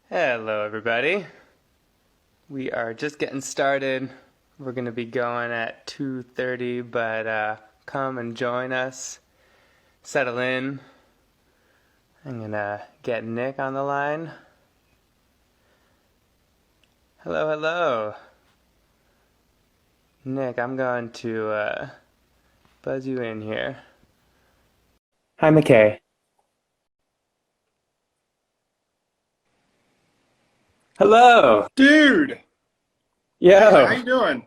Hello, everybody. We are just getting started. We're going to be going at 2:30, but come and join us. Settle in. I'm going to get Nick on the line. Hello, hello. Nick, I'm going to buzz you in here. Hi, McKay. Hello. Dude, hey, how Yo. you doing?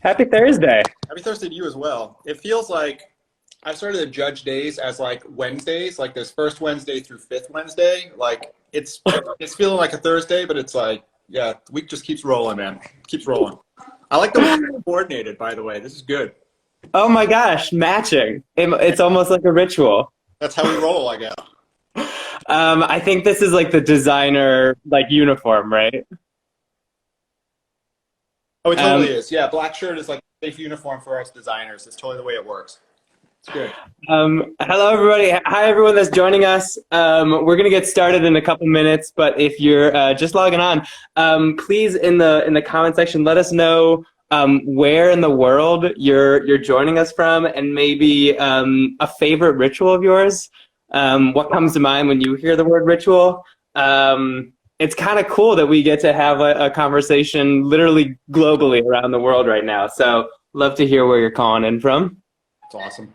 Happy Thursday. Happy Thursday to you as well. It feels like I've started to judge days as like Wednesdays, like there's first Wednesday through fifth Wednesday. Like it's feeling like a Thursday, but it's like, yeah, the week just keeps rolling, man. Keeps rolling. I like the way it's coordinated, by the way. This is good. Oh my gosh, matching. It's almost like a ritual. That's how we roll, I guess. I think this is like the designer like uniform, right? Oh, it totally Um, is. Yeah, black shirt is like a safe uniform for us designers. It's totally the way it works. It's good. Hello, everybody. Hi, everyone that's joining us. We're gonna get started in a couple minutes, but if you're just logging on, please in the comment section let us know where in the world you're joining us from, and maybe a favorite ritual of yours. What comes to mind when you hear the word ritual? It's kind of cool that we get to have a conversation literally globally around the world right now. So love to hear where you're calling in from. It's awesome.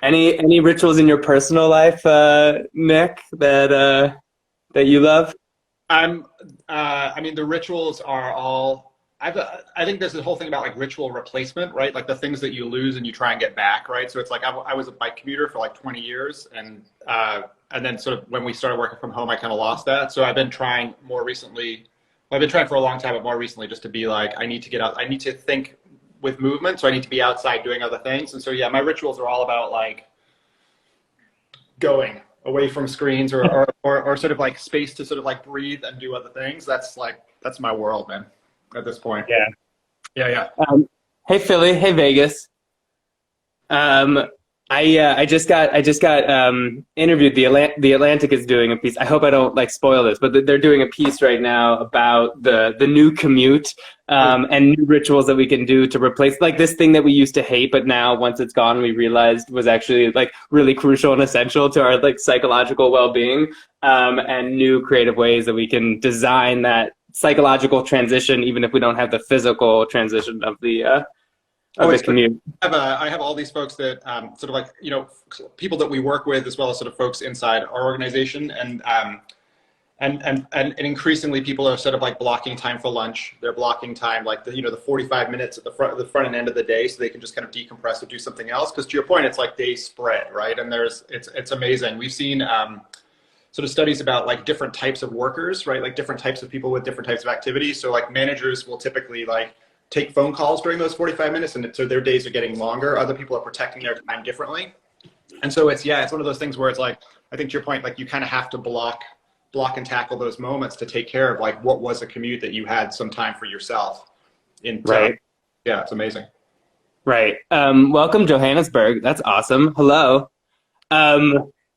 Any rituals in your personal life, Nick, that you love? I mean, the rituals are all. I think there's this whole thing about like ritual replacement, right? Like the things that you lose and you try and get back, right? So it's like I was a bike commuter for like 20 years, and then sort of when we started working from home, I kind of lost that. So I've been trying more recently. Well, I've been trying for a long time, but more recently, just to be like, I need to get out. I need to think with movement, so I need to be outside doing other things. And so yeah, my rituals are all about like going away from screens or sort of like space to sort of like breathe and do other things. That's my world, man, at this point. Yeah. Yeah, yeah. Hey Philly, hey Vegas. Um, I just got interviewed. The Atlantic is doing a piece. I hope I don't like spoil this, but they're doing a piece right now about the new commute and new rituals that we can do to replace like this thing that we used to hate, but now once it's gone, we realized was actually like really crucial and essential to our like psychological well-being, and new creative ways that we can design that psychological transition, even if we don't have the physical transition of Oh, the it's great. commute. I have all these folks that sort of like, people that we work with as well as sort of folks inside our organization. And increasingly people are sort of like blocking time for lunch. They're blocking time like the 45 minutes at the front and end of the day so they can just kind of decompress or do something else. Because to your point, it's like days spread, right? And it's amazing. We've seen sort of studies about like different types of workers, right? Like different types of people with different types of activities. So like managers will typically like take phone calls during those 45 minutes, and so their days are getting longer. Other people are protecting their time differently. And so it's one of those things where it's like, I think to your point, like you kind of have to block and tackle those moments to take care of like what was a commute that you had some time for yourself in time. Right. Yeah, it's amazing. Right. Welcome, Johannesburg. That's awesome. Hello.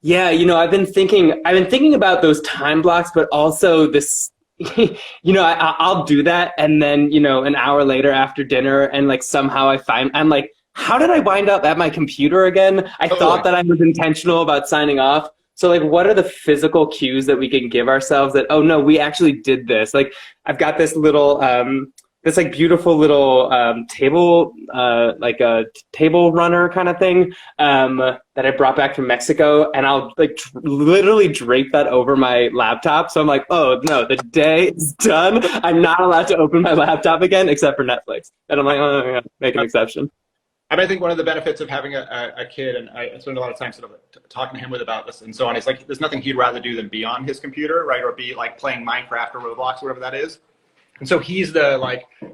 Yeah, I've been thinking about those time blocks, but also this, I'll do that. And then, an hour later after dinner and like somehow I'm like, how did I wind up at my computer again? I Totally. thought that I was intentional about signing off. So like, what are the physical cues that we can give ourselves that, oh no, we actually did this? Like, I've got this little, this like beautiful little table, like a table runner kind of thing that I brought back from Mexico, and I'll like literally drape that over my laptop. So I'm like, oh no, the day is done. I'm not allowed to open my laptop again except for Netflix. And I'm like, oh yeah, make an exception. And I think one of the benefits of having a kid, and I spend a lot of time sort of talking to him about this and so on, is like there's nothing he'd rather do than be on his computer, right? Or be like playing Minecraft or Roblox, whatever that is. And so he's the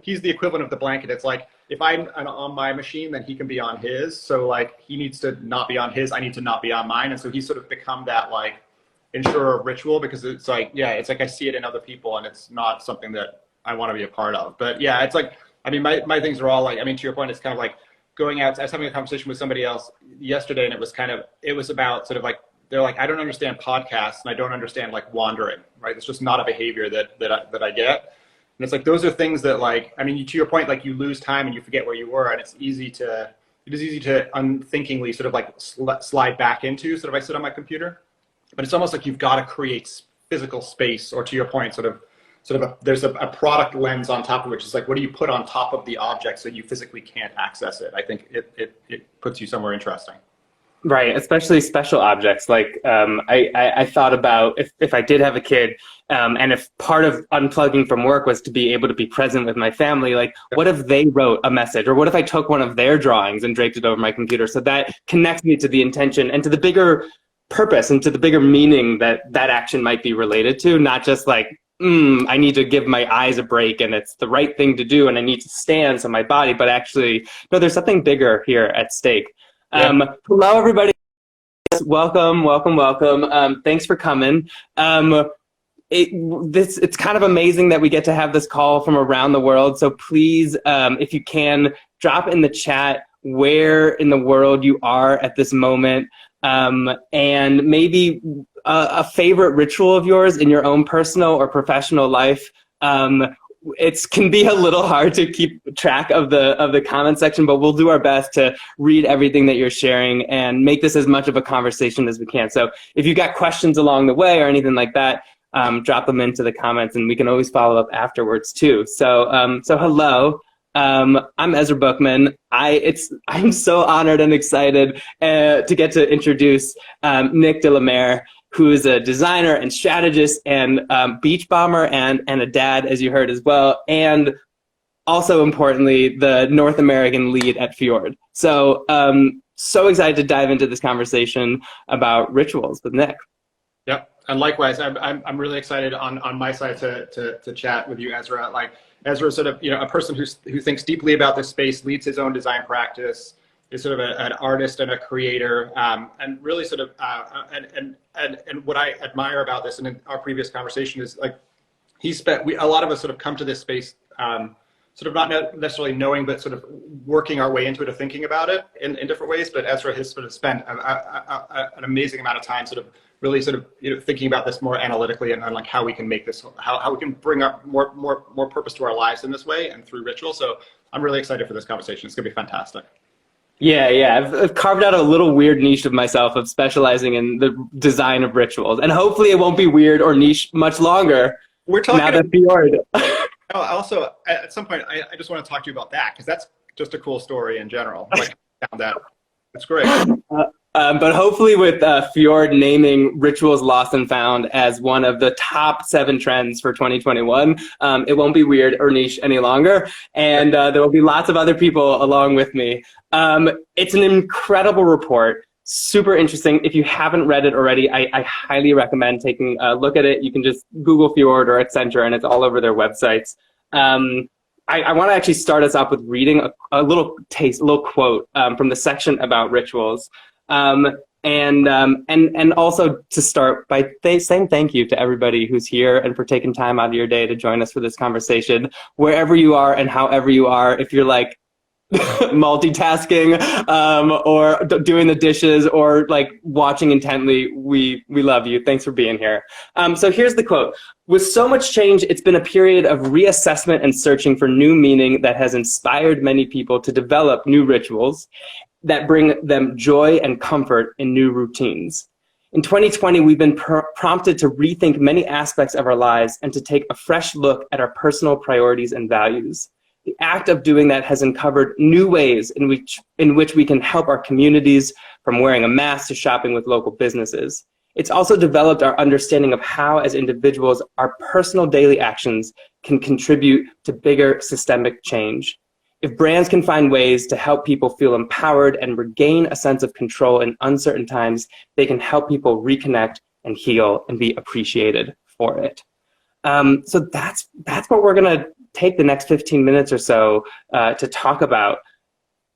equivalent of the blanket. It's like if I'm on my machine, then he can be on his. So like he needs to not be on his, I need to not be on mine. And so he's sort of become that like insurer ritual, because it's like, yeah, it's like I see it in other people and it's not something that I want to be a part of. But yeah, it's like, I mean, my things are all like, I mean, to your point, it's kind of like going out. I was having a conversation with somebody else yesterday, and it was about sort of like they're like, I don't understand podcasts and I don't understand like wandering, right? It's just not a behavior that I get. And it's like, those are things that like, I mean, to your point, like you lose time and you forget where you were, and it is easy to unthinkingly sort of like slide back into sort of, I sit on my computer, but it's almost like you've got to create physical space, or to your point, there's a product lens on top of which is like, what do you put on top of the object so you physically can't access it? I think it puts you somewhere interesting. Right, especially special objects. Like I thought about if I did have a kid, and if part of unplugging from work was to be able to be present with my family, like what if they wrote a message, or what if I took one of their drawings and draped it over my computer? So that connects me to the intention and to the bigger purpose and to the bigger meaning that that action might be related to, not just like, I need to give my eyes a break and it's the right thing to do and I need to stand so my body, but actually, no, there's something bigger here at stake. Yeah. Hello, everybody. Welcome. Thanks for coming. It's kind of amazing that we get to have this call from around the world. So please, if you can, drop in the chat where in the world you are at this moment, and maybe a favorite ritual of yours in your own personal or professional life. It can be a little hard to keep track of the comment section, but we'll do our best to read everything that you're sharing and make this as much of a conversation as we can. So if you got questions along the way or anything like that, drop them into the comments and we can always follow up afterwards too. So hello, I'm Ezra Bookman. I'm so honored and excited to get to introduce Nick de la Mer, who is a designer and strategist and beach bomber and a dad, as you heard as well, and also importantly, the North American lead at Fjord. So so excited to dive into this conversation about rituals with Nick. Yep, and likewise, I'm really excited on my side to chat with you, Ezra. Like Ezra is sort of a person who thinks deeply about this space, leads his own design practice, is sort of an artist and a creator, and really sort of and what I admire about this, and in our previous conversation, is like a lot of us sort of come to this space sort of not necessarily knowing, but sort of working our way into it or thinking about it in different ways. But Ezra has sort of spent an amazing amount of time sort of really sort of thinking about this more analytically and like how we can make this, how we can bring up more purpose to our lives in this way and through ritual. So I'm really excited for this conversation. It's gonna be fantastic. Yeah. I've carved out a little weird niche of myself of specializing in the design of rituals, and hopefully it won't be weird or niche much longer. We're talking now that Fjord. Also, at some point, I just want to talk to you about that, because that's just a cool story in general. Like, that's great. But hopefully with Fjord naming Rituals Lost and Found as one of the top 7 trends for 2021, it won't be weird or niche any longer. And there will be lots of other people along with me. It's an incredible report. Super interesting. If you haven't read it already, I highly recommend taking a look at it. You can just Google Fjord or Accenture, and it's all over their websites. I want to actually start us off with reading a little quote from the section about rituals. And also to start by saying thank you to everybody who's here and for taking time out of your day to join us for this conversation, wherever you are and however you are. If you're like multitasking or doing the dishes or like watching intently, we love you. Thanks for being here. So here's the quote. With so much change, it's been a period of reassessment and searching for new meaning that has inspired many people to develop new rituals that bring them joy and comfort in new routines. In 2020, we've been prompted to rethink many aspects of our lives and to take a fresh look at our personal priorities and values. The act of doing that has uncovered new ways in which we can help our communities, from wearing a mask to shopping with local businesses. It's also developed our understanding of how, as individuals, our personal daily actions can contribute to bigger systemic change. If brands can find ways to help people feel empowered and regain a sense of control in uncertain times, they can help people reconnect and heal and be appreciated for it. So that's what we're gonna take the next 15 minutes or so to talk about.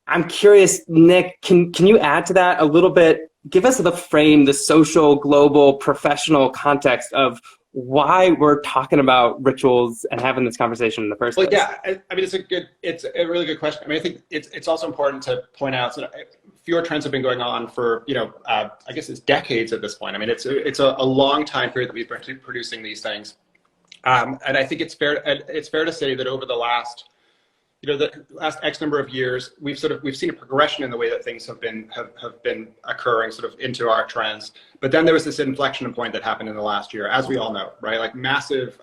I'm curious, Nick, can you add to that a little bit? Give us the frame, the social, global, professional context of why we're talking about rituals and having this conversation in the first place. Well, yeah, I mean, it's a really good question. I mean, I think it's also important to point out that Fjord trends have been going on for, I guess it's decades at this point. I mean, it's a long time period that we've been producing these things. And I think it's fair to say that over the last, the last X number of years, we've seen a progression in the way that things have been occurring sort of into our trends. But then there was this inflection point that happened in the last year, as we all know, right? Like massive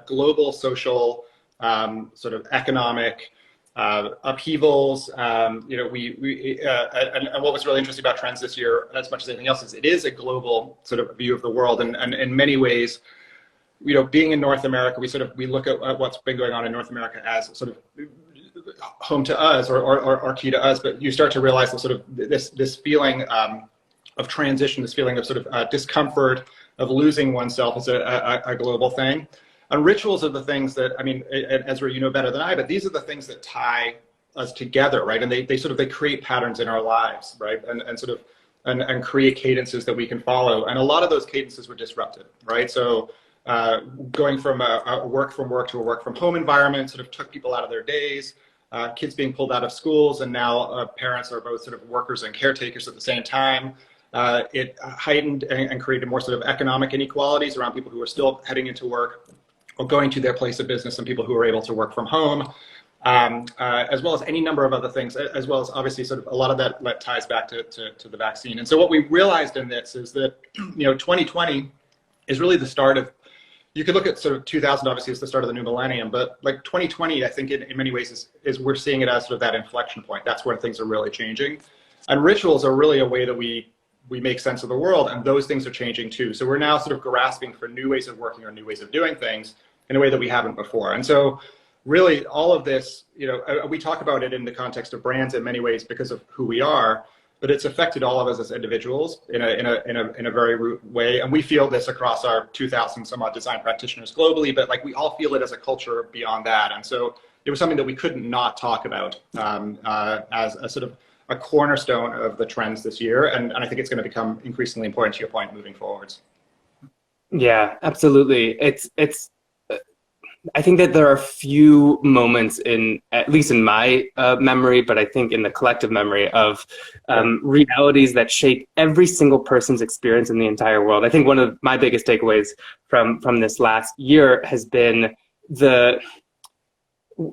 global social sort of economic upheavals. And what was really interesting about trends this year, as much as anything else, is it is a global sort of view of the world, and in many ways, being in North America, we look at what's been going on in North America as sort of home to us or key to us, but you start to realize this feeling of transition, this feeling of sort of discomfort, of losing oneself as a global thing. And rituals are the things that, I mean, Ezra, you know better than I, but these are the things that tie us together, right? And they create patterns in our lives, right? And create cadences that we can follow. And a lot of those cadences were disrupted, right? So going from a work from work to a work from home environment sort of took people out of their days, kids being pulled out of schools, and now parents are both sort of workers and caretakers at the same time. It heightened and created more sort of economic inequalities around people who are still heading into work or going to their place of business and people who are able to work from home, as well as any number of other things, as well as obviously sort of a lot of that ties back to the vaccine. And so what we realized in this is that, 2020 is really the start of, you could look at sort of 2000 obviously as the start of the new millennium, but like 2020, I think in many ways is we're seeing it as sort of that inflection point. That's when things are really changing. And rituals are really a way that we make sense of the world, and those things are changing too. So we're now sort of grasping for new ways of working or new ways of doing things in a way that we haven't before. And so really all of this, we talk about it in the context of brands in many ways because of who we are, but it's affected all of us as individuals in a very root way. And we feel this across our 2,000 some odd design practitioners globally, but like we all feel it as a culture beyond that. And so it was something that we couldn't not talk about as a sort of a cornerstone of the trends this year. And I think it's going to become increasingly important, to your point, moving forwards. Yeah, absolutely. I think that there are few moments at least in my memory, but I think in the collective memory of realities that shape every single person's experience in the entire world. I think one of my biggest takeaways from this last year has been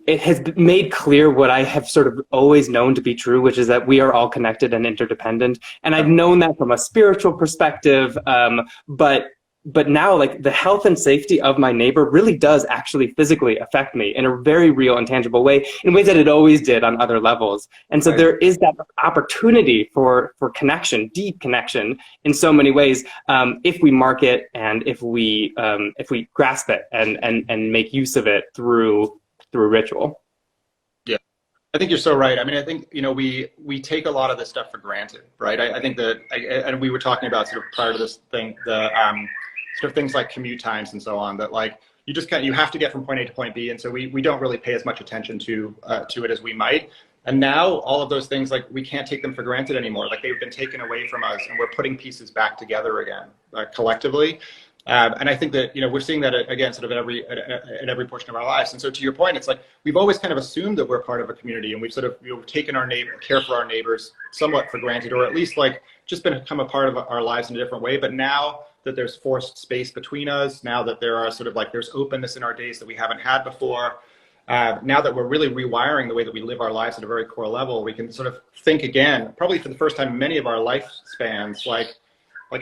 it has made clear what I have sort of always known to be true, which is that we are all connected and interdependent. And I've known that from a spiritual perspective, but now, like, the health and safety of my neighbor really does actually physically affect me in a very real and tangible way, in ways that it always did on other levels. And so there is that opportunity for connection, deep connection, in so many ways, if we mark it and if we grasp it and make use of it through ritual. Yeah, I think you're so right. I mean, I think, we take a lot of this stuff for granted, right? I think that, and we were talking about sort of prior to this thing, the sort of things like commute times and so on, that like you have to get from point A to point B, and so we don't really pay as much attention to it as we might. And now all of those things, like, we can't take them for granted anymore. Like, they've been taken away from us, and we're putting pieces back together again, collectively. And I think that, we're seeing that again, sort of in every portion of our lives. And so to your point, it's like, we've always kind of assumed that we're part of a community, and we've sort of, taken care for our neighbors somewhat for granted, or at least like just become a part of our lives in a different way. But now that there's forced space between us, now that there are sort of like, there's openness in our days that we haven't had before, now that we're really rewiring the way that we live our lives at a very core level, we can sort of think again, probably for the first time in many of our lifespans, like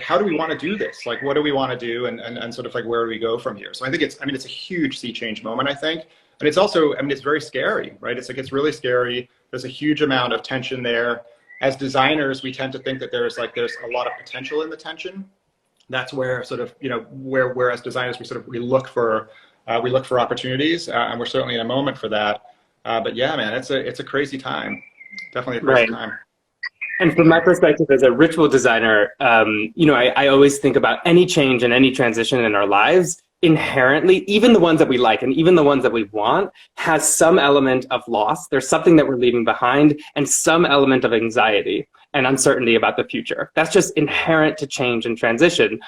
how do we want to do this? Like, what do we want to do? And sort of like, where do we go from here? So I think it's a huge sea change moment, I think. And it's also, it's very scary, right? It's like, it's really scary. There's a huge amount of tension there. As designers, we tend to think that there's a lot of potential in the tension. That's where sort of, where as designers, we look for opportunities, and we're certainly in a moment for that. But yeah, man, it's a crazy time. Definitely a crazy time. And from my perspective as a ritual designer, I always think about any change and any transition in our lives, inherently, even the ones that we like and even the ones that we want, has some element of loss. There's something that we're leaving behind and some element of anxiety. and uncertainty about the future. That's just inherent to change and transition,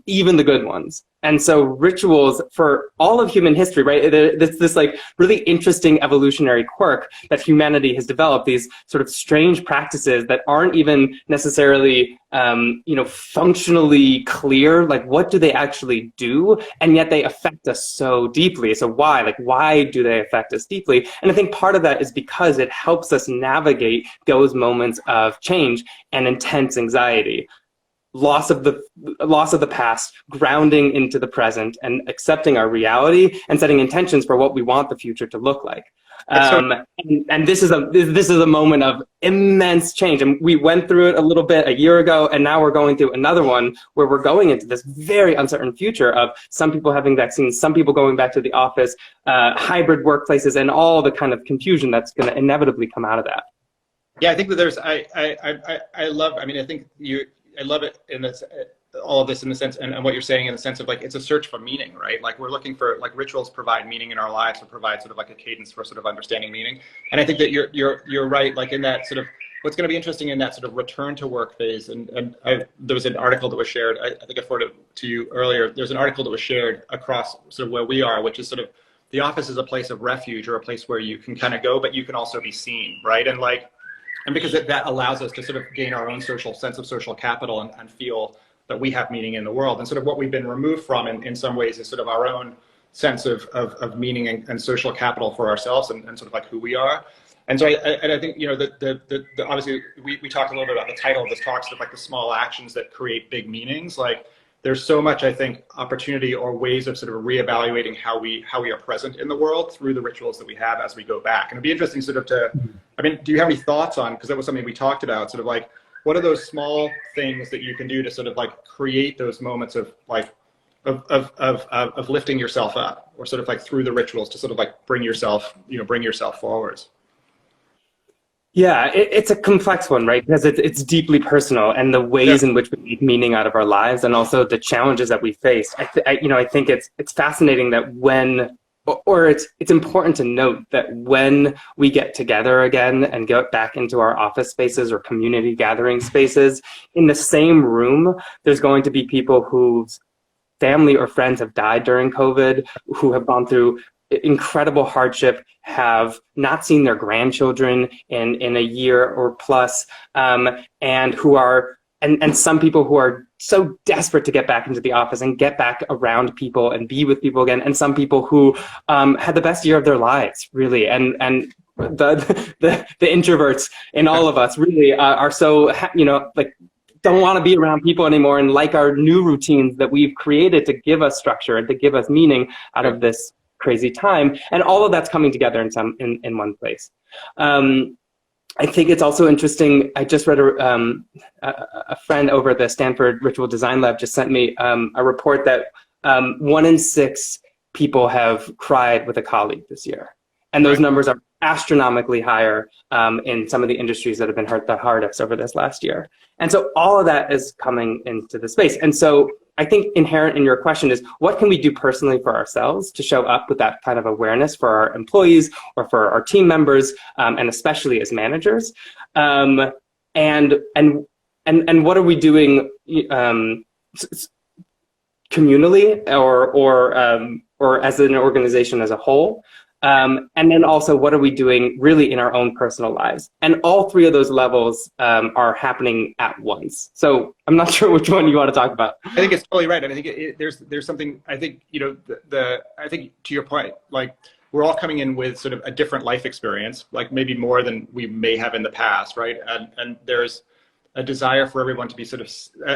even the good ones. And so rituals for all of human history, right? This like really interesting evolutionary quirk that humanity has developed, these sort of strange practices that aren't even necessarily, functionally clear. Like, what do they actually do? And yet they affect us so deeply. So why? Like, why do they affect us deeply? And I think part of that is because it helps us navigate those moments of change and intense anxiety. Loss of the past, grounding into the present, and accepting our reality and setting intentions for what we want the future to look like. And this is a moment of immense change. And we went through it a little bit a year ago, and now we're going through another one where we're going into this very uncertain future of some people having vaccines, some people going back to the office, hybrid workplaces, and all the kind of confusion that's going to inevitably come out of that. Yeah, I think that there's, I love it in this, all of this in the sense, and what you're saying in the sense of like, it's a search for meaning, right? Like we're looking for, like, rituals provide meaning in our lives, or provide sort of like a cadence for sort of understanding meaning. And I think that you're right, like in that sort of, what's going to be interesting in that sort of return to work phase. There was an article that was shared, I think I forwarded it to you earlier. There's an article that was shared across sort of where we are, which is sort of, the office is a place of refuge, or a place where you can kind of go, but you can also be seen, right? And because that allows us to sort of gain our own sense of social capital, and feel that we have meaning in the world. And sort of what we've been removed from in some ways is sort of our own sense of meaning and social capital for ourselves, and sort of like who we are. And so I think, obviously we talked a little bit about the title of this talk, sort of like the small actions that create big meanings. Like there's so much, I think, opportunity or ways of sort of reevaluating how we are present in the world through the rituals that we have as we go back. And it'd be interesting sort of do you have any thoughts on, because that was something we talked about, sort of like, what are those small things that you can do to sort of like create those moments of like, of lifting yourself up, or sort of like through the rituals to sort of like bring yourself forwards? Yeah, it's a complex one, right? Because it's deeply personal, and the ways in which we make meaning out of our lives, and also the challenges that we face. I think it's fascinating that it's important to note that when we get together again and get back into our office spaces or community gathering spaces, in the same room, there's going to be people whose family or friends have died during COVID, who have gone through incredible hardship, have not seen their grandchildren in a year or plus, and who are, and some people who are so desperate to get back into the office and get back around people and be with people again, and some people who had the best year of their lives, really, and the introverts in all of us really are so, like, don't want to be around people anymore, and like our new routines that we've created to give us structure and to give us meaning out of this crazy time, and all of that's coming together in one place. I think it's also interesting. I just read a friend over at the Stanford Ritual Design Lab just sent me a report that 1 in 6 people have cried with a colleague this year, and those numbers are astronomically higher in some of the industries that have been hurt the hardest over this last year. And so all of that is coming into the space. And so I think inherent in your question is, what can we do personally for ourselves to show up with that kind of awareness for our employees or for our team members, and especially as managers? And what are we doing communally or as an organization as a whole? And then also, what are we doing really in our own personal lives? And all 3 of those levels are happening at once. So I'm not sure which one you want to talk about. I think it's totally right. I think there's something, I think, I think to your point, like, we're all coming in with sort of a different life experience, like maybe more than we may have in the past, right? And there's a desire for everyone to be sort of,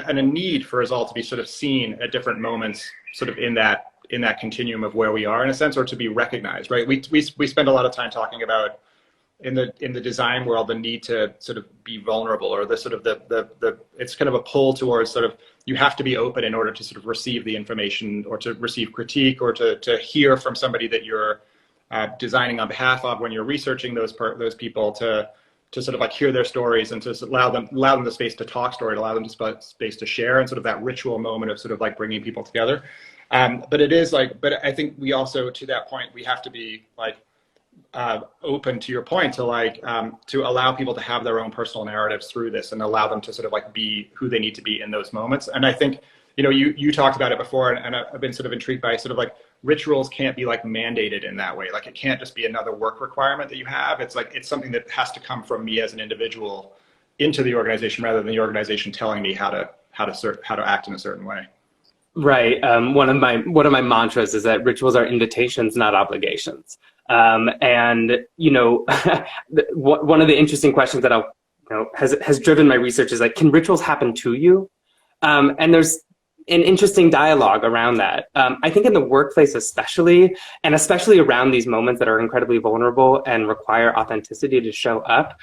and a need for us all to be sort of seen at different moments, sort of in that continuum of where we are, in a sense, or to be recognized, right? We spend a lot of time talking about in the design world the need to sort of be vulnerable, or the sort of the it's kind of a pull towards sort of, you have to be open in order to sort of receive the information, or to receive critique, or to hear from somebody that you're designing on behalf of, when you're researching those people, to sort of like hear their stories, and to allow them the space to talk story, to allow them the space to share, and sort of that ritual moment of sort of like bringing people together. But I think we also, to that point, we have to be like, open, to your point, to like to allow people to have their own personal narratives through this and allow them to sort of like be who they need to be in those moments. And I think, you know, you talked about it before, and I've been sort of intrigued by sort of like rituals can't be like mandated in that way. Like it can't just be another work requirement that you have. It's like it's something that has to come from me as an individual into the organization rather than the organization telling me how to act in a certain way. Right. One of my mantras is that rituals are invitations, not obligations. And you know, one of the interesting questions that has driven my research is like, can rituals happen to you? And there's an interesting dialogue around that. I think in the workplace especially, and especially around these moments that are incredibly vulnerable and require authenticity to show up,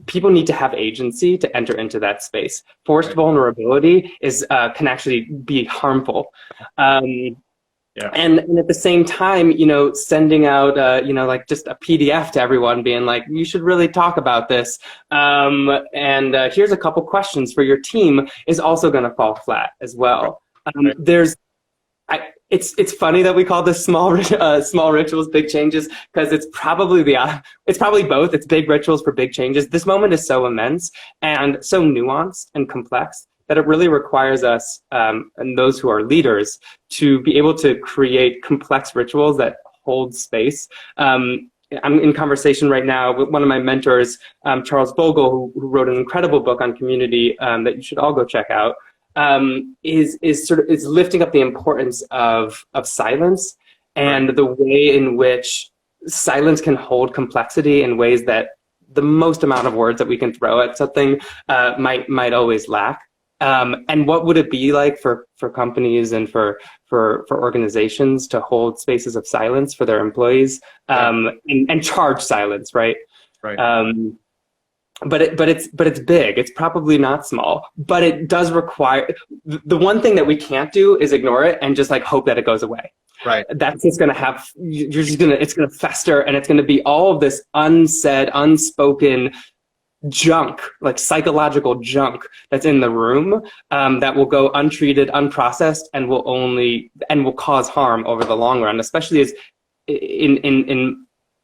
people need to have agency to enter into that space. Forced vulnerability can actually be harmful. Yeah. And at the same time, you know, sending out, like just a PDF to everyone being like, you should really talk about this. And here's a couple questions for your team is also going to fall flat as well. It's funny that we call this small rituals, big changes, because it's probably both. It's big rituals for big changes. This moment is so immense and so nuanced and complex that it really requires us and those who are leaders to be able to create complex rituals that hold space. I'm in conversation right now with one of my mentors, Charles Bogle, who wrote an incredible book on community that you should all go check out. Is lifting up the importance of silence and the way in which silence can hold complexity in ways that the most amount of words that we can throw at something might always lack. And what would it be like for companies and for organizations to hold spaces of silence for their employees and charge silence, right? Right. But it's big. It's probably not small, but it does require. The one thing that we can't do is ignore it and just like hope that it goes away. Right. That's just going to have. It's going to fester, and it's going to be all of this unsaid, unspoken junk, like psychological junk that's in the room that will go untreated, unprocessed, and will cause harm over the long run, especially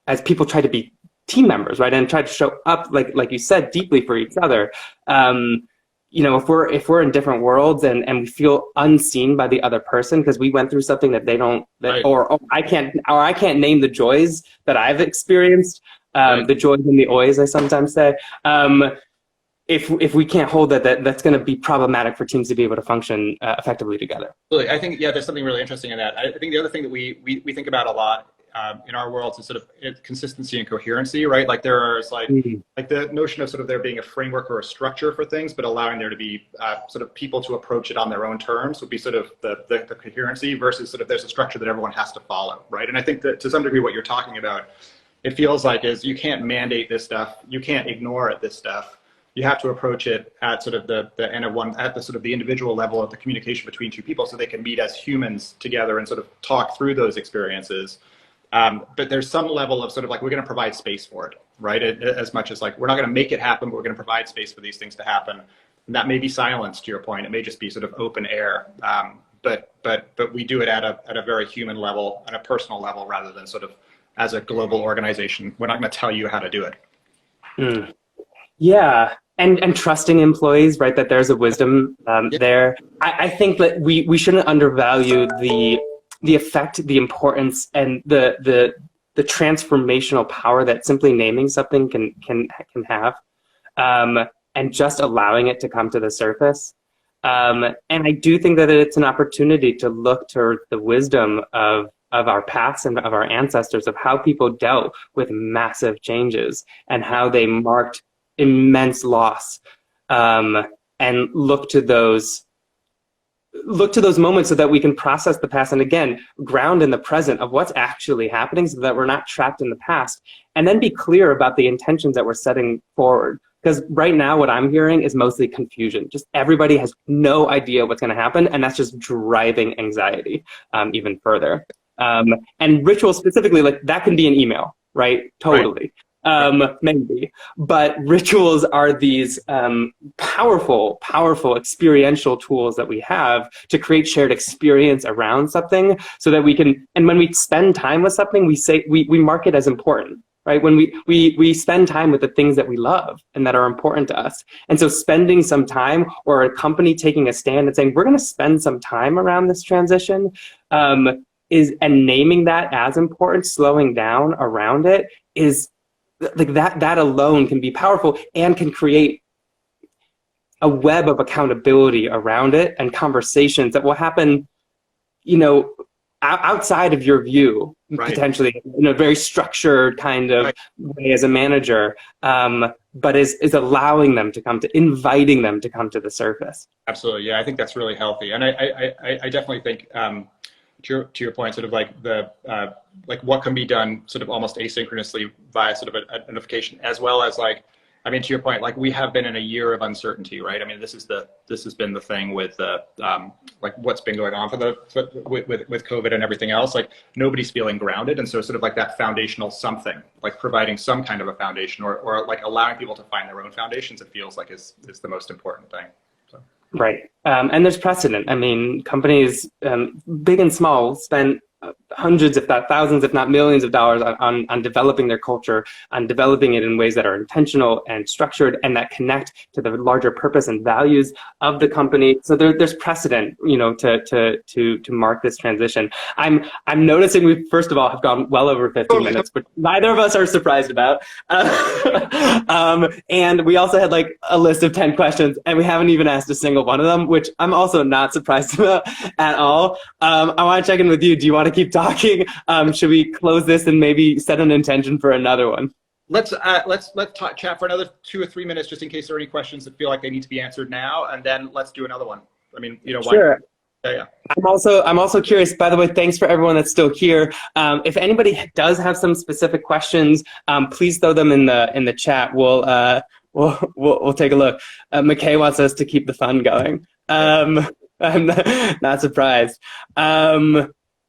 as people try to be team members, right, and try to show up like you said, deeply for each other. If we're in different worlds and we feel unseen by the other person because we went through something that they don't, Right. or I can't name the joys that I've experienced. Right. The joys and the oys, I sometimes say. If we can't hold that's going to be problematic for teams to be able to function effectively together. Absolutely. I think, there's something really interesting in that. I think the other thing that we think about a lot in our world is sort of consistency and coherency, right? Like there's like the notion of sort of there being a framework or a structure for things, but allowing there to be sort of people to approach it on their own terms would be sort of the coherency versus sort of there's a structure that everyone has to follow, right? And I think that to some degree what you're talking about, it feels like is you can't mandate this stuff, you can't ignore this stuff. You have to approach it at sort of the sort of the individual level of the communication between two people so they can meet as humans together and sort of talk through those experiences. But there's some level of sort of like, we're going to provide space for it, right? As much as like, we're not going to make it happen, but we're going to provide space for these things to happen. And that may be silence, to your point. It may just be sort of open air. But we do it at a very human level, at a personal level, rather than sort of as a global organization. We're not going to tell you how to do it. Yeah. And trusting employees, right? That there's a wisdom there. I think that we shouldn't undervalue the effect, the importance, and the transformational power that simply naming something can have, and just allowing it to come to the surface. And I do think that it's an opportunity to look to the wisdom of our past and of our ancestors, of how people dealt with massive changes and how they marked immense loss, and look to those moments so that we can process the past and again ground in the present of what's actually happening so that we're not trapped in the past, and then be clear about the intentions that we're setting forward. Because right now what I'm hearing is mostly confusion. Just everybody has no idea what's going to happen, and that's just driving anxiety even further. And rituals specifically, like that can be an email, right? Totally. maybe. But rituals are these powerful experiential tools that we have to create shared experience around something so that we can, and when we spend time with something, we mark it as important. Right? When we spend time with the things that we love and that are important to us. And so spending some time, or a company taking a stand and saying, we're going to spend some time around this transition, and naming that as important, slowing down around it, is like that alone can be powerful and can create a web of accountability around it and conversations that will happen, outside of your view, right, potentially in a very structured kind of right way as a manager, but is allowing them to inviting them to come to the surface. Absolutely. Yeah, I think that's really healthy. And I definitely think, to your point, sort of like like what can be done sort of almost asynchronously via sort of a notification, as well as like, I mean, to your point, like we have been in a year of uncertainty, right? I mean, this has been the thing with like what's been going on with COVID and everything else. Like nobody's feeling grounded, and so sort of like that foundational something, like providing some kind of a foundation, or like allowing people to find their own foundations, it feels like is the most important thing. So. Right, and there's precedent. I mean, companies, big and small, spend hundreds, if not thousands, if not millions of dollars on developing their culture, on developing it in ways that are intentional and structured and that connect to the larger purpose and values of the company. So there's precedent, to mark this transition. I'm noticing we, first of all, have gone well over 15 minutes, which neither of us are surprised about. And we also had like a list of 10 questions, and we haven't even asked a single one of them, which I'm also not surprised about at all. I want to check in with you. Do you want to keep talking? Should we close this and maybe set an intention for another one? Let's chat for another 2 or 3 minutes, just in case there are any questions that feel like they need to be answered now, and then let's do another one. I mean, why? Sure. Yeah. I'm also curious. By the way, thanks for everyone that's still here. If anybody does have some specific questions, please throw them in the chat. We'll take a look. McKay wants us to keep the fun going. I'm not surprised.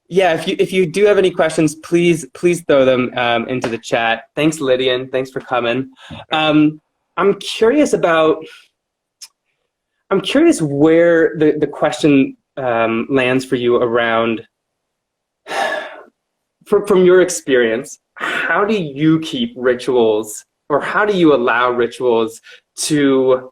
Yeah, if you do have any questions, please throw them into the chat. Thanks, Lydian. Thanks for coming. I'm curious where the question lands for you around, from your experience, how do you keep rituals, or how do you allow rituals to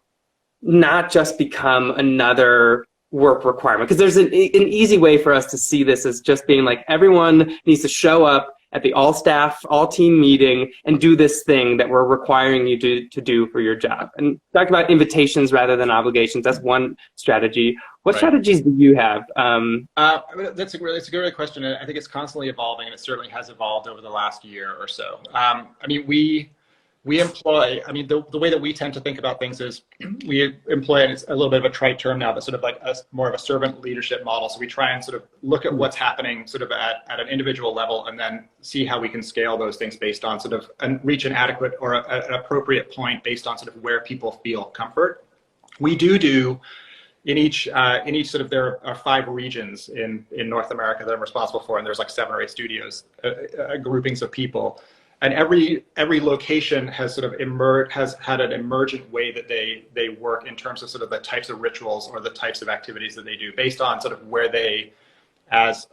not just become another work requirement? Because there's an easy way for us to see this as just being like, everyone needs to show up at the all team meeting and do this thing that we're requiring you to do for your job. And talk about invitations rather than obligations. That's one strategy. What strategies do you have? That's a great question. I think it's constantly evolving, and it certainly has evolved over the last year or so. I mean, we employ, I mean, the way that we tend to think about things is we employ, and it's a little bit of a trite term now, but sort of like more of a servant leadership model. So we try and sort of look at what's happening sort of at an individual level, and then see how we can scale those things based on sort of, and reach an adequate or an appropriate point based on sort of where people feel comfort. We do in each sort of, there are 5 regions in North America that I'm responsible for, and there's like 7 or 8 studios, groupings of people. And every location has sort of has had an emergent way that they work in terms of sort of the types of rituals or the types of activities that they do, based on sort of where they, as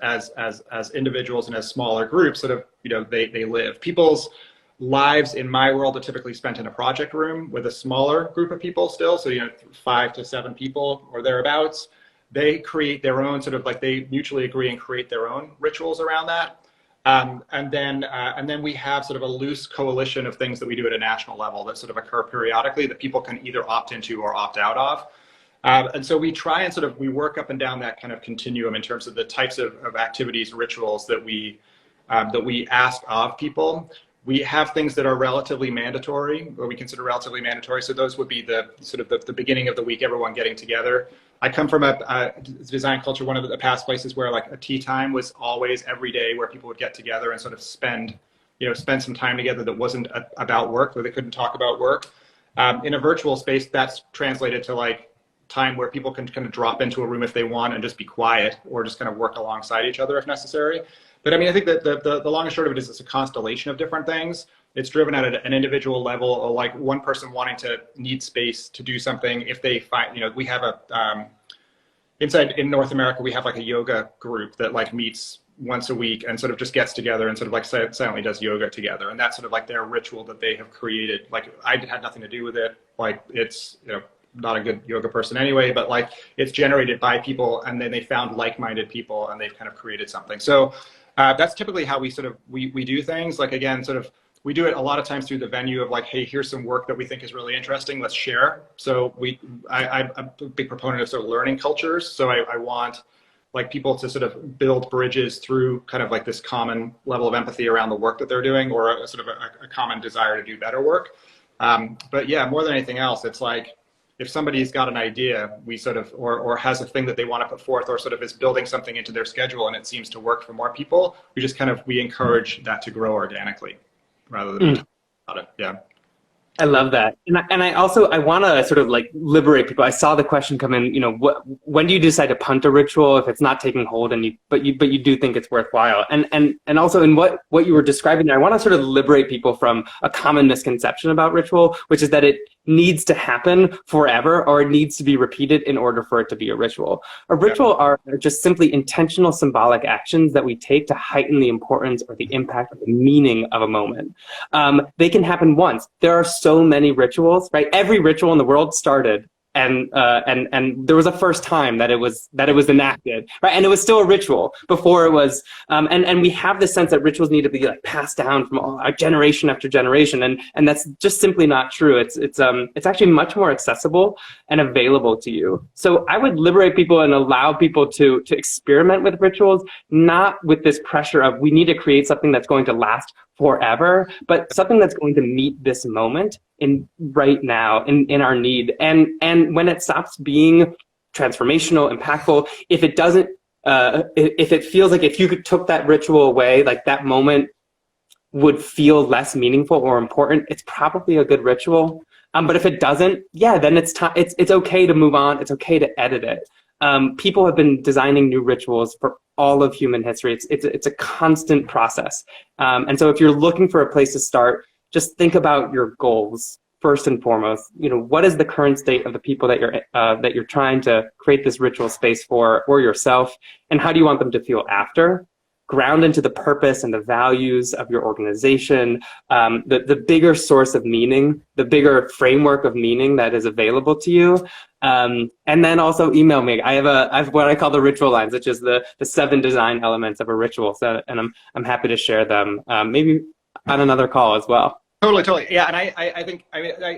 individuals and as smaller groups, sort of, they live. People's lives in my world are typically spent in a project room with a smaller group of people still. So 5 to 7 people or thereabouts. They create their own sort of, like, they mutually agree and create their own rituals around that. And then we have sort of a loose coalition of things that we do at a national level that sort of occur periodically that people can either opt into or opt out of. And so we try and we work up and down that kind of continuum in terms of the types of activities, rituals that we ask of people. We have things that are relatively mandatory, or we consider relatively mandatory. So those would be the sort of the beginning of the week, everyone getting together. I come from a design culture, one of the past places where like a tea time was always every day, where people would get together and sort of spend some time together that wasn't about work, where they couldn't talk about work. In a virtual space, that's translated to like time where people can kind of drop into a room if they want and just be quiet, or just kind of work alongside each other if necessary. But I mean, I think that the long and short of it is it's a constellation of different things. it's driven at an individual level, or like one person wanting to need space to do something. If they find, we have inside in North America, we have like a yoga group that like meets once a week and sort of just gets together and sort of like silently does yoga together. And that's sort of like their ritual that they have created. Like I had nothing to do with it. Like it's, not a good yoga person anyway, but like it's generated by people, and then they found like-minded people and they've kind of created something. So that's typically how we we do things. Like, again, we do it a lot of times through the venue of like, hey, here's some work that we think is really interesting, let's share. So I'm a big proponent of sort of learning cultures. So I want like people to sort of build bridges through kind of like this common level of empathy around the work that they're doing, or a sort of a common desire to do better work. But yeah, more than anything else, it's like, if somebody's got an idea, we sort of, or has a thing that they want to put forth, or sort of is building something into their schedule and it seems to work for more people, we encourage that to grow organically rather than talk about it. Yeah. I love that. And I want to sort of like liberate people. I saw the question come in, when do you decide to punt a ritual if it's not taking hold, but you do think it's worthwhile? And also in what you were describing there, I want to sort of liberate people from a common misconception about ritual, which is that it needs to happen forever, or it needs to be repeated in order for it to be a ritual. A ritual are just simply intentional symbolic actions that we take to heighten the importance or the impact or the meaning of a moment. They can happen once. There are so many rituals, right? Every ritual in the world started and there was a first time that it was enacted, right? And it was still a ritual before it was, and we have this sense that rituals need to be like passed down from generation after generation, and that's just simply not true. It's actually much more accessible and available to you. So I would liberate people and allow people to experiment with rituals, not with this pressure of we need to create something that's going to last forever, but something that's going to meet this moment in right now in our need. And when it stops being transformational, impactful, if it doesn't, if it feels like if you took that ritual away, like that moment would feel less meaningful or important, it's probably a good ritual. But if it doesn't, yeah, then it's okay to move on. It's okay to edit it. People have been designing new rituals for all of human history. It's a constant process. And so if you're looking for a place to start, just think about your goals first and foremost. What is the current state of the people that you're trying to create this ritual space for, or yourself, and how do you want them to feel after? Ground into the purpose and the values of your organization, the bigger source of meaning, the bigger framework of meaning that is available to you. And then also email me. I have what I call the ritual lines, which is the 7 design elements of a ritual. So, and I'm happy to share them, maybe on another call as well. Totally. Yeah, and I think,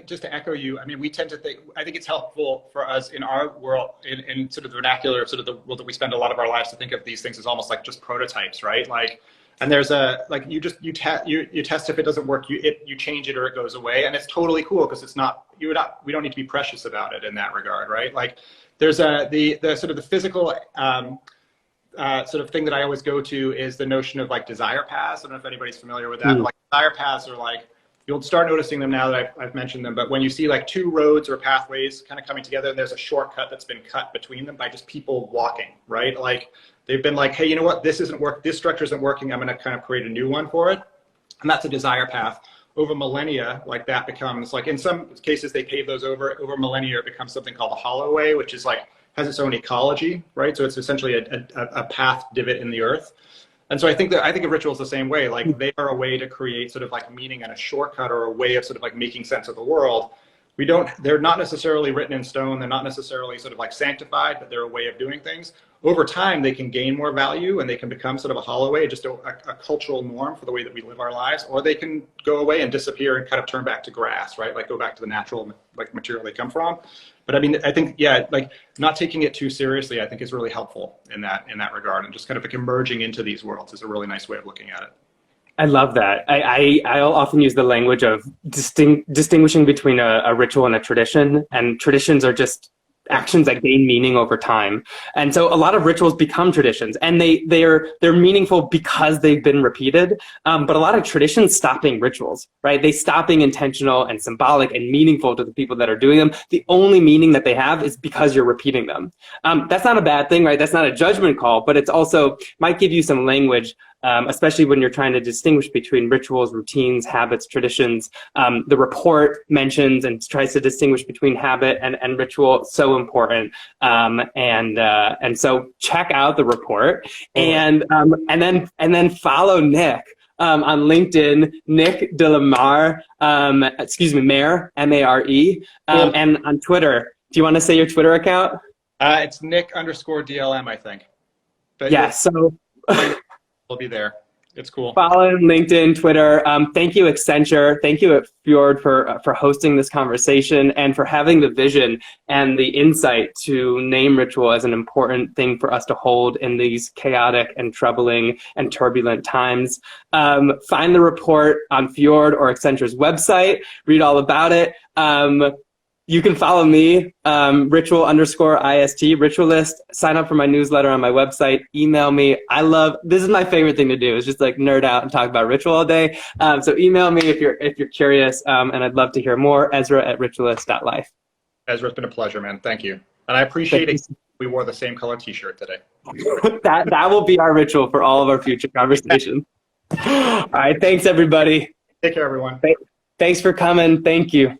just to echo you, we tend to think, I think it's helpful for us in our world, in sort of the vernacular of sort of the world that we spend a lot of our lives, to think of these things as almost like just prototypes, right? Like, and there's you test if it doesn't work, you change it or it goes away, and it's totally cool because it's not, we don't need to be precious about it in that regard, right? Like, there's the sort of the physical sort of thing that I always go to is the notion of like desire paths. I don't know if anybody's familiar with that. Like, desire paths are like, you'll start noticing them now that I've mentioned them, but when you see like 2 roads or pathways kind of coming together, and there's a shortcut that's been cut between them by just people walking, right? Like, they've been like, hey, you know what, this structure isn't working, I'm gonna kind of create a new one for it. And that's a desire path. Over millennia, like, that becomes, like, in some cases they pave those over millennia, it becomes something called a hollow way, which is like, has its own ecology, right? So it's essentially a path divot in the earth. And so I think of rituals the same way. Like, they are a way to create sort of like meaning and a shortcut, or a way of sort of like making sense of the world. They're not necessarily written in stone. They're not necessarily sort of like sanctified, but they're a way of doing things. Over time, they can gain more value and they can become sort of a hollow way, just a cultural norm for the way that we live our lives, or they can go away and disappear and kind of turn back to grass, right? Like, go back to the natural like material they come from. But I think, yeah, like, not taking it too seriously, I think, is really helpful in that regard, and just kind of like emerging into these worlds is a really nice way of looking at it. I love that. I'll often use the language of distinguishing between a ritual and a tradition, and traditions are just actions that gain meaning over time. And so a lot of rituals become traditions, and they're meaningful because they've been repeated. But a lot of traditions stop being rituals, right? They stop being intentional and symbolic and meaningful to the people that are doing them. The only meaning that they have is because you're repeating them. That's not a bad thing, right? That's not a judgment call, but it's also might give you some language especially when you're trying to distinguish between rituals, routines, habits, traditions. The report mentions and tries to distinguish between habit and ritual. So important. And so check out the report, and then follow Nick. On LinkedIn, Nick de la Mare, Mare, M-A-R-E, and on Twitter. Do you want to say your Twitter account? It's Nick_DLM, I think. But yeah, so it'll be there. It's cool. Follow him, LinkedIn, Twitter. Thank you, Accenture. Thank you at Fjord for hosting this conversation and for having the vision and the insight to name ritual as an important thing for us to hold in these chaotic and troubling and turbulent times. Find the report on Fjord or Accenture's website. Read all about it. You can follow me, ritual_ist, ritualist. Sign up for my newsletter on my website. Email me. This is my favorite thing to do, is just like nerd out and talk about ritual all day. So email me if you're curious, and I'd love to hear more. Ezra@ritualist.life. Ezra, it's been a pleasure, man. Thank you. And I appreciate it. We wore the same color t-shirt today. that will be our ritual for all of our future conversations. All right. Thanks, everybody. Take care, everyone. Thanks for coming. Thank you.